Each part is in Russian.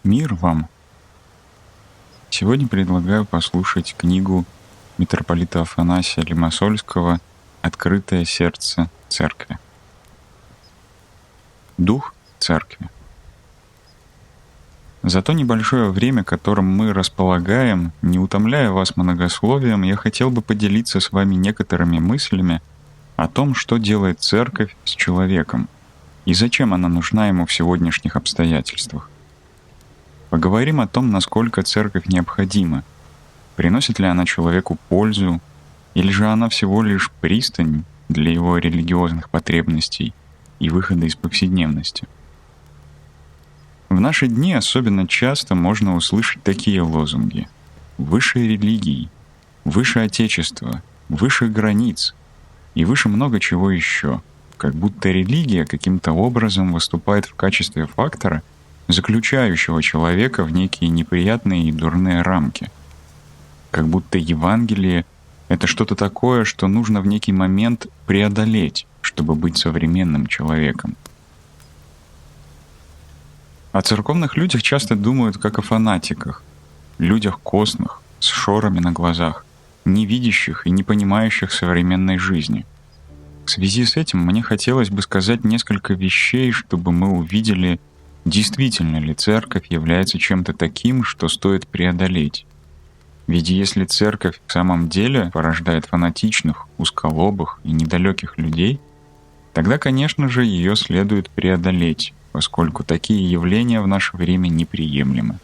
Мир вам! Сегодня предлагаю послушать книгу митрополита Афанасия Лимассольского «Открытое сердце Церкви». Дух Церкви. За то небольшое время, которым мы располагаем, не утомляя вас многословием, я хотел бы поделиться с вами некоторыми мыслями о том, что делает Церковь с человеком и зачем она нужна ему в сегодняшних обстоятельствах. Поговорим о том, насколько Церковь необходима, приносит ли она человеку пользу, или же она всего лишь пристань для его религиозных потребностей и выхода из повседневности. В наши дни особенно часто можно услышать такие лозунги: «Выше религии», «Выше Отечества», «Выше границ» и выше много чего еще, как будто религия каким-то образом выступает в качестве фактора, заключающего человека в некие неприятные и дурные рамки. Как будто Евангелие — это что-то такое, что нужно в некий момент преодолеть, чтобы быть современным человеком. О церковных людях часто думают как о фанатиках, людях косных, с шорами на глазах, не видящих и не понимающих современной жизни. В связи с этим мне хотелось бы сказать несколько вещей, чтобы мы увидели, действительно ли Церковь является чем-то таким, что стоит преодолеть. Ведь если Церковь в самом деле порождает фанатичных, узколобых и недалеких людей, тогда, конечно же, ее следует преодолеть, поскольку такие явления в наше время неприемлемы.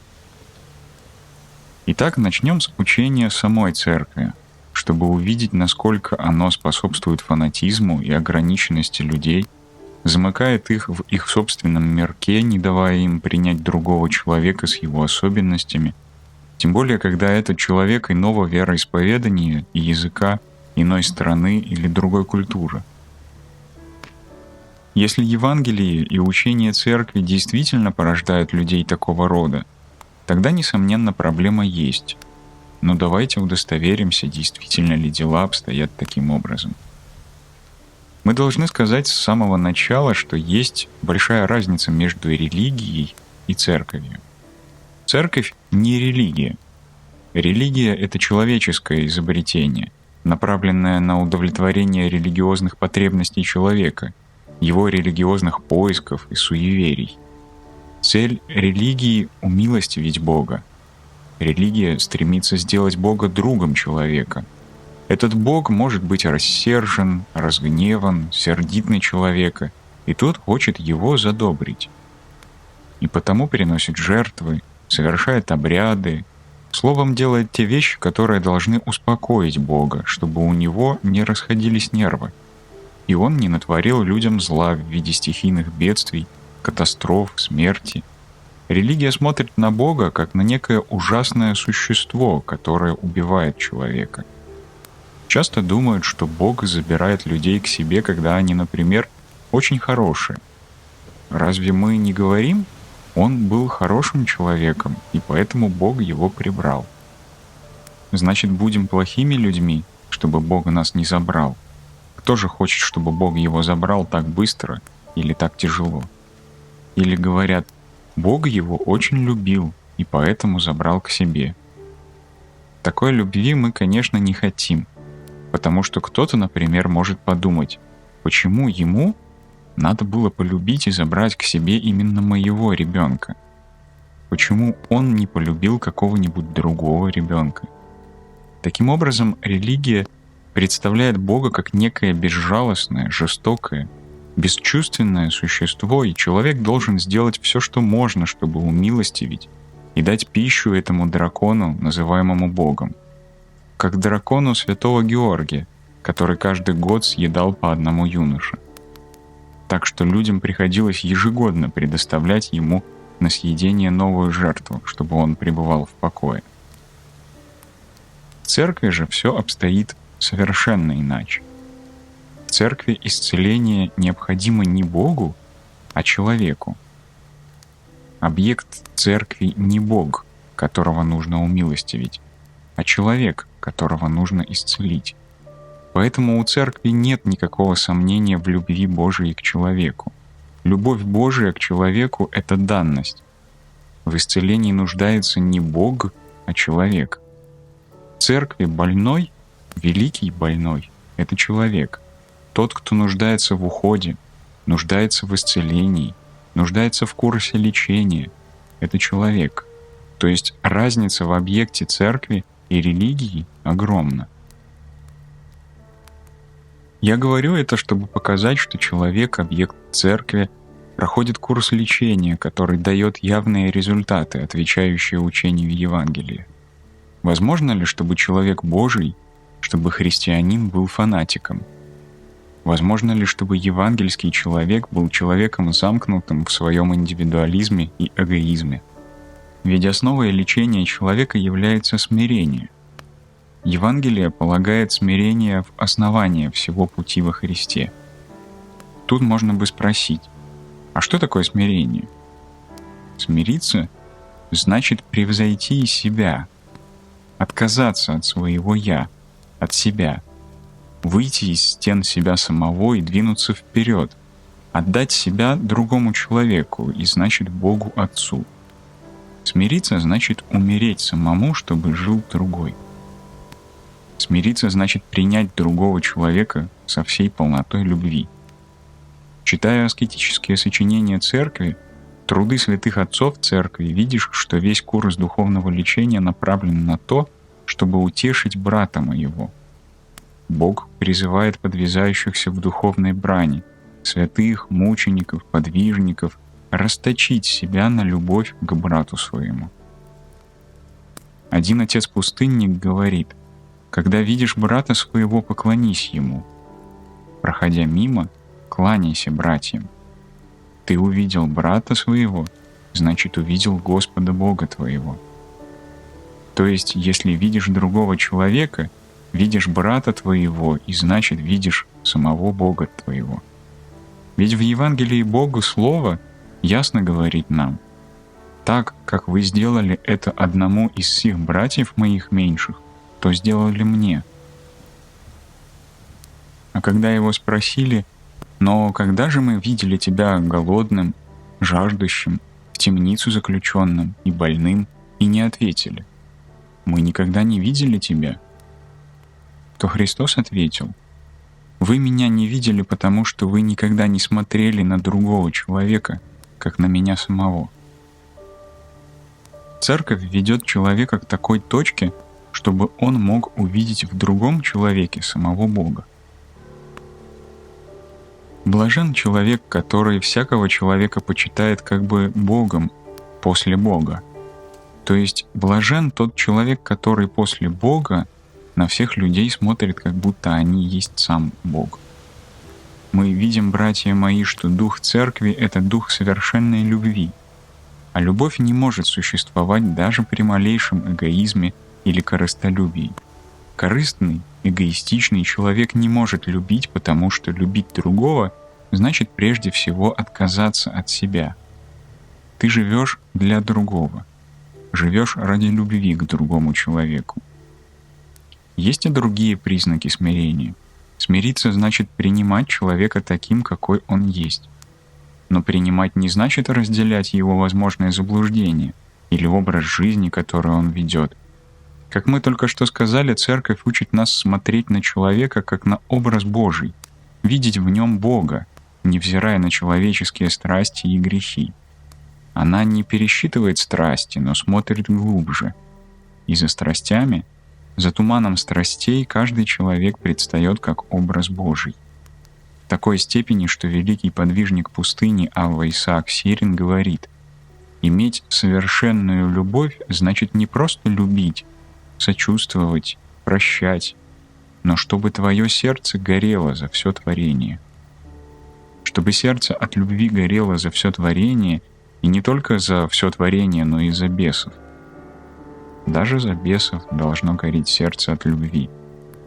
Итак, начнем с учения самой Церкви, чтобы увидеть, насколько оно способствует фанатизму и ограниченности людей, замыкает их в их собственном мирке, не давая им принять другого человека с его особенностями, тем более, когда этот человек иного вероисповедания и языка, иной страны или другой культуры. Если Евангелие и учение Церкви действительно порождают людей такого рода, тогда, несомненно, проблема есть. Но давайте удостоверимся, действительно ли дела обстоят таким образом. Мы должны сказать с самого начала, что есть большая разница между религией и церковью. Церковь не религия. Религия — это человеческое изобретение, направленное на удовлетворение религиозных потребностей человека, его религиозных поисков и суеверий. Цель религии — умилостивить Бога. Религия стремится сделать Бога другом человека. Этот Бог может быть рассержен, разгневан, сердит на человека, и тот хочет его задобрить. И потому приносит жертвы, совершает обряды, словом, делает те вещи, которые должны успокоить Бога, чтобы у него не расходились нервы, и он не натворил людям зла в виде стихийных бедствий, катастроф, смерти. Религия смотрит на Бога как на некое ужасное существо, которое убивает человека. Часто думают, что Бог забирает людей к себе, когда они, например, очень хорошие. Разве мы не говорим: «Он был хорошим человеком, и поэтому Бог его прибрал»? Значит, будем плохими людьми, чтобы Бог нас не забрал? Кто же хочет, чтобы Бог его забрал так быстро или так тяжело? Или говорят: Бог его очень любил и поэтому забрал к себе. Такой любви мы, конечно, не хотим, потому что кто-то, например, может подумать: почему ему надо было полюбить и забрать к себе именно моего ребенка? Почему он не полюбил какого-нибудь другого ребенка? Таким образом, религия представляет Бога как некое безжалостное, жестокое, бесчувственное существо, и человек должен сделать все, что можно, чтобы умилостивить и дать пищу этому дракону, называемому Богом. Как дракону святого Георгия, который каждый год съедал по одному юноше. Так что людям приходилось ежегодно предоставлять ему на съедение новую жертву, чтобы он пребывал в покое. В церкви же все обстоит совершенно иначе. В церкви исцеление необходимо не Богу, а человеку. Объект церкви не Бог, которого нужно умилостивить, а человек, которого нужно исцелить. Поэтому у церкви нет никакого сомнения в любви Божией к человеку. Любовь Божия к человеку — это данность. В исцелении нуждается не Бог, а человек. В церкви больной, великий больной — это человек. Тот, кто нуждается в уходе, нуждается в исцелении, нуждается в курсе лечения — это человек. То есть разница в объекте церкви и религии огромна. Я говорю это, чтобы показать, что человек, объект церкви, проходит курс лечения, который дает явные результаты, отвечающие учению Евангелия. Возможно ли, чтобы человек Божий, чтобы христианин был фанатиком? Возможно ли, чтобы евангельский человек был человеком замкнутым в своем индивидуализме и эгоизме? Ведь основой лечения человека является смирение. Евангелие полагает смирение в основание всего пути во Христе. Тут можно бы спросить, а что такое смирение? Смириться значит превзойти себя, отказаться от своего «я», от себя, выйти из стен себя самого и двинуться вперед, отдать себя другому человеку и значит Богу Отцу. Смириться значит умереть самому, чтобы жил другой. Смириться значит принять другого человека со всей полнотой любви. Читая аскетические сочинения церкви, труды святых отцов церкви, видишь, что весь курс духовного лечения направлен на то, чтобы утешить брата моего. Бог призывает подвязающихся в духовной брани, святых, мучеников, подвижников, расточить себя на любовь к брату своему. Один отец-пустынник говорит: «Когда видишь брата своего, поклонись ему. Проходя мимо, кланяйся братьям. Ты увидел брата своего, значит, увидел Господа Бога твоего». То есть, если видишь другого человека, видишь брата твоего, и значит, видишь самого Бога твоего. Ведь в Евангелии Бога Слово ясно говорит нам: «Так, как вы сделали это одному из сих братьев моих меньших, то сделали мне». А когда его спросили: «Но когда же мы видели тебя голодным, жаждущим, в темницу заключенным и больным, и не ответили: мы никогда не видели тебя?» То Христос ответил: «Вы меня не видели, потому что вы никогда не смотрели на другого человека, как на меня самого». Церковь ведет человека к такой точке, чтобы он мог увидеть в другом человеке самого Бога. Блажен человек, который всякого человека почитает как бы Богом после Бога. То есть блажен тот человек, который после Бога на всех людей смотрит, как будто они есть сам Бог. Мы видим, братья мои, что дух церкви — это дух совершенной любви. А любовь не может существовать даже при малейшем эгоизме или корыстолюбии. Корыстный, эгоистичный человек не может любить, потому что любить другого значит прежде всего отказаться от себя. Ты живешь для другого, живешь ради любви к другому человеку. Есть и другие признаки смирения. Смириться значит принимать человека таким, какой он есть. Но принимать не значит разделять его возможные заблуждения или образ жизни, который он ведет. Как мы только что сказали, церковь учит нас смотреть на человека как на образ Божий, видеть в нем Бога, невзирая на человеческие страсти и грехи. Она не пересчитывает страсти, но смотрит глубже. И за страстями, за туманом страстей каждый человек предстает как образ Божий. В такой степени, что великий подвижник пустыни Авва Исаак Сирин говорит: «Иметь совершенную любовь значит не просто любить, сочувствовать, прощать, но чтобы твое сердце горело за все творение». Чтобы сердце от любви горело за все творение, и не только за все творение, но и за бесов. Даже за бесов должно гореть сердце от любви,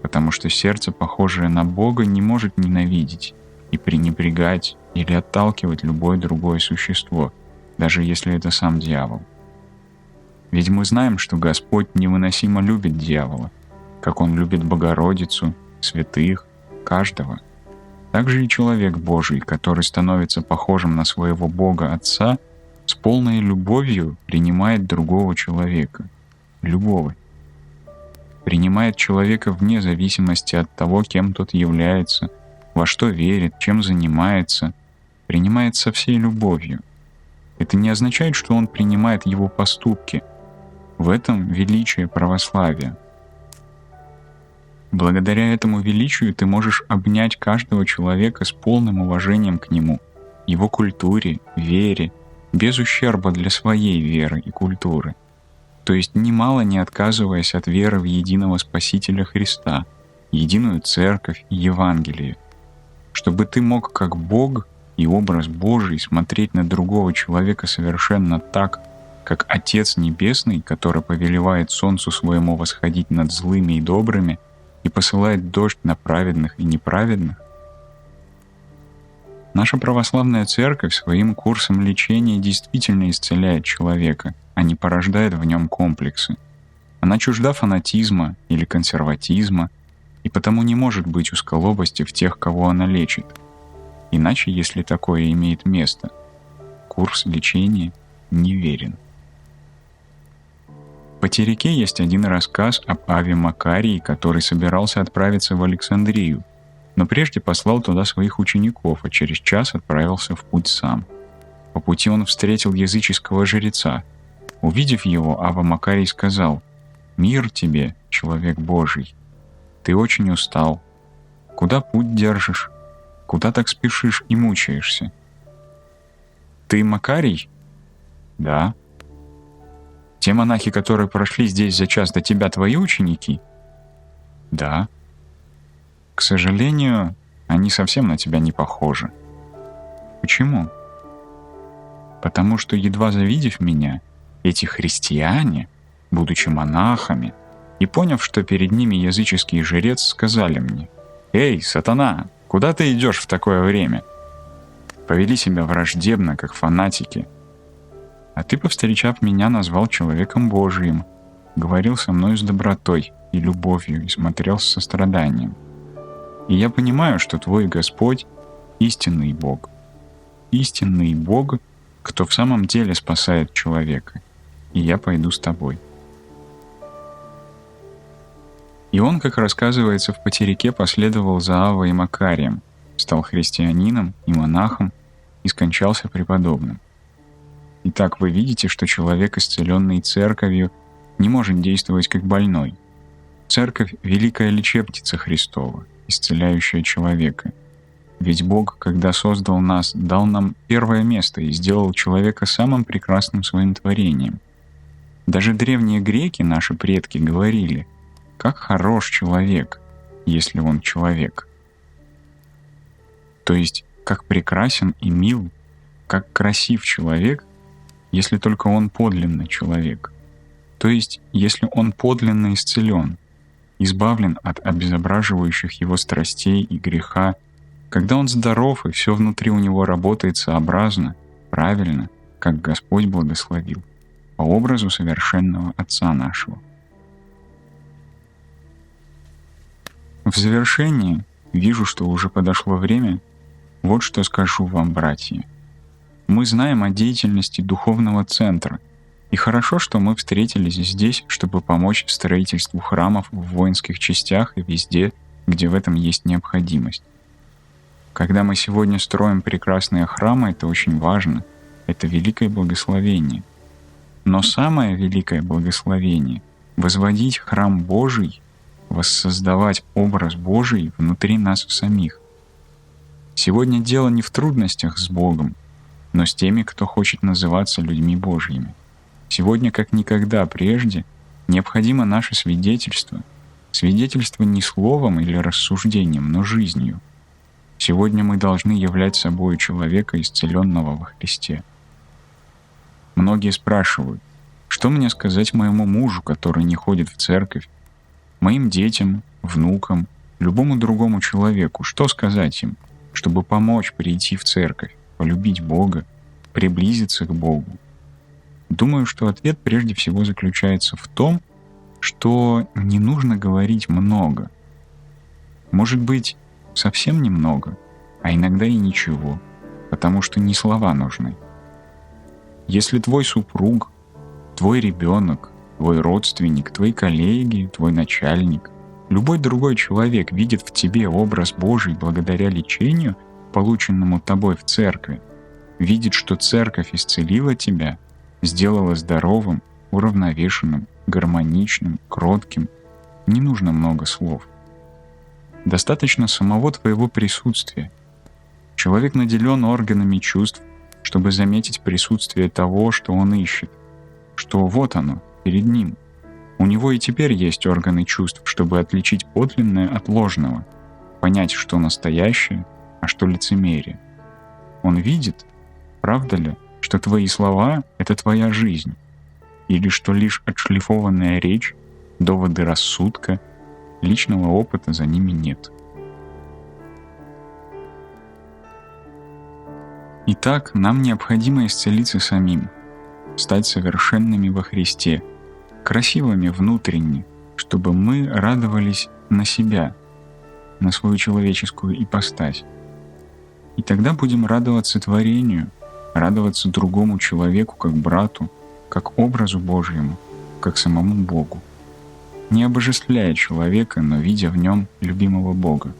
потому что сердце, похожее на Бога, не может ненавидеть и пренебрегать или отталкивать любое другое существо, даже если это сам дьявол. Ведь мы знаем, что Господь невыносимо любит дьявола, как Он любит Богородицу, святых, каждого. Также и человек Божий, который становится похожим на своего Бога Отца, с полной любовью принимает другого человека. Любого. Принимает человека вне зависимости от того, кем тот является, во что верит, чем занимается. Принимает со всей любовью. Это не означает, что он принимает его поступки. В этом величие православия. Благодаря этому величию ты можешь обнять каждого человека с полным уважением к нему, его культуре, вере, без ущерба для своей веры и культуры. То есть немало не отказываясь от веры в единого Спасителя Христа, единую Церковь и Евангелие, чтобы ты мог как Бог и образ Божий смотреть на другого человека совершенно так, как Отец Небесный, который повелевает солнцу своему восходить над злыми и добрыми и посылает дождь на праведных и неправедных. Наша православная церковь своим курсом лечения действительно исцеляет человека, а не порождает в нем комплексы. Она чужда фанатизма или консерватизма, и потому не может быть узколобости в тех, кого она лечит. Иначе, если такое имеет место, курс лечения неверен. В Потеряке есть один рассказ об Аве Макарии, который собирался отправиться в Александрию, но прежде послал туда своих учеников, а через час отправился в путь сам. По пути он встретил языческого жреца. Увидев его, Ава Макарий сказал: «Мир тебе, человек Божий! Ты очень устал. Куда путь держишь? Куда так спешишь и мучаешься?» «Ты Макарий?» «Да». «Те монахи, которые прошли здесь за час до тебя, твои ученики?» «Да». «К сожалению, они совсем на тебя не похожи». «Почему?» «Потому что, едва завидев меня, эти христиане, будучи монахами, и поняв, что перед ними языческий жрец, сказали мне: «Эй, сатана, куда ты идешь в такое время?» Повели себя враждебно, как фанатики. А ты, повстречав меня, назвал человеком Божиим, говорил со мной с добротой и любовью и смотрел с состраданием. И я понимаю, что твой Господь — истинный Бог. Истинный Бог, кто в самом деле спасает человека. И я пойду с тобой. И он, как рассказывается в Потеряке, последовал за Авой и Макарием, стал христианином и монахом и скончался преподобным. Итак, вы видите, что человек, исцеленный Церковью, не может действовать как больной. Церковь — великая лечебница Христова, исцеляющая человека. Ведь Бог, когда создал нас, дал нам первое место и сделал человека самым прекрасным своим творением. Даже древние греки, наши предки, говорили: «Как хорош человек, если он человек». То есть, как прекрасен и мил, как красив человек, если только он подлинно человек. То есть, если он подлинно исцелен, избавлен от обезображивающих его страстей и греха, когда он здоров и все внутри у него работает сообразно, правильно, как Господь благословил, по образу совершенного Отца нашего. В завершении, вижу, что уже подошло время, вот что скажу вам, братья. Мы знаем о деятельности духовного центра, и хорошо, что мы встретились здесь, чтобы помочь строительству храмов в воинских частях и везде, где в этом есть необходимость. Когда мы сегодня строим прекрасные храмы, это очень важно, это великое благословение. Но самое великое благословение — возводить храм Божий, воссоздавать образ Божий внутри нас самих. Сегодня дело не в трудностях с Богом, но с теми, кто хочет называться людьми Божьими. Сегодня, как никогда прежде, необходимо наше свидетельство. Свидетельство не словом или рассуждением, но жизнью. Сегодня мы должны являть собой человека, исцеленного во Христе. Многие спрашивают: что мне сказать моему мужу, который не ходит в церковь, моим детям, внукам, любому другому человеку, что сказать им, чтобы помочь прийти в церковь, полюбить Бога, приблизиться к Богу? Думаю, что ответ прежде всего заключается в том, что не нужно говорить много. Может быть, совсем немного, а иногда и ничего, потому что не слова нужны. Если твой супруг, твой ребенок, твой родственник, твои коллеги, твой начальник, любой другой человек видит в тебе образ Божий благодаря лечению, полученному тобой в церкви, видит, что церковь исцелила тебя, сделала здоровым, уравновешенным, гармоничным, кротким, не нужно много слов. Достаточно самого твоего присутствия. Человек наделен органами чувств, чтобы заметить присутствие того, что он ищет, что вот оно, перед ним. У него и теперь есть органы чувств, чтобы отличить подлинное от ложного, понять, что настоящее, а что лицемерие. Он видит, правда ли, что твои слова — это твоя жизнь, или что лишь отшлифованная речь, доводы рассудка, личного опыта за ними нет. Итак, нам необходимо исцелиться самим, стать совершенными во Христе, красивыми внутренне, чтобы мы радовались на себя, на свою человеческую ипостась. И тогда будем радоваться творению, радоваться другому человеку как брату, как образу Божьему, как самому Богу, не обожествляя человека, но видя в нем любимого Бога.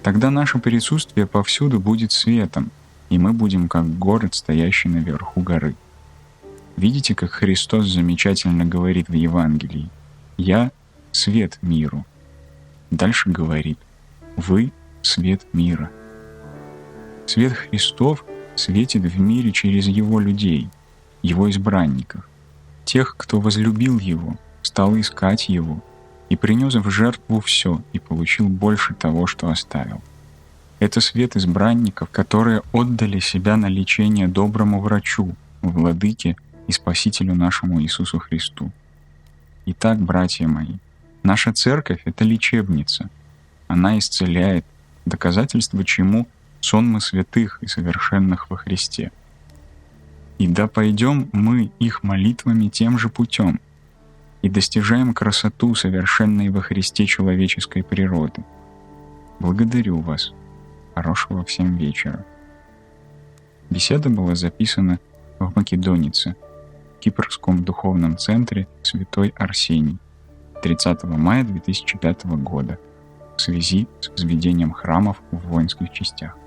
Тогда наше присутствие повсюду будет светом, и мы будем как город, стоящий наверху горы. Видите, как Христос замечательно говорит в Евангелии: «Я — свет миру». Дальше говорит: «Вы — свет мира». Свет Христов светит в мире через Его людей, Его избранников, тех, кто возлюбил Его, стал искать Его и принес в жертву все и получил больше того, что оставил. Это свет избранников, которые отдали себя на лечение доброму врачу, Владыке и Спасителю нашему Иисусу Христу. Итак, братья мои, наша церковь — это лечебница. Она исцеляет, доказательство чему — сонмы святых и совершенных во Христе. И да пойдем мы их молитвами тем же путем и достижаем красоту совершенной во Христе человеческой природы. Благодарю вас. Хорошего всем вечера. Беседа была записана в Македонице, Кипрском духовном центре Святой Арсений, 30 мая 2005 года в связи с возведением храмов в воинских частях.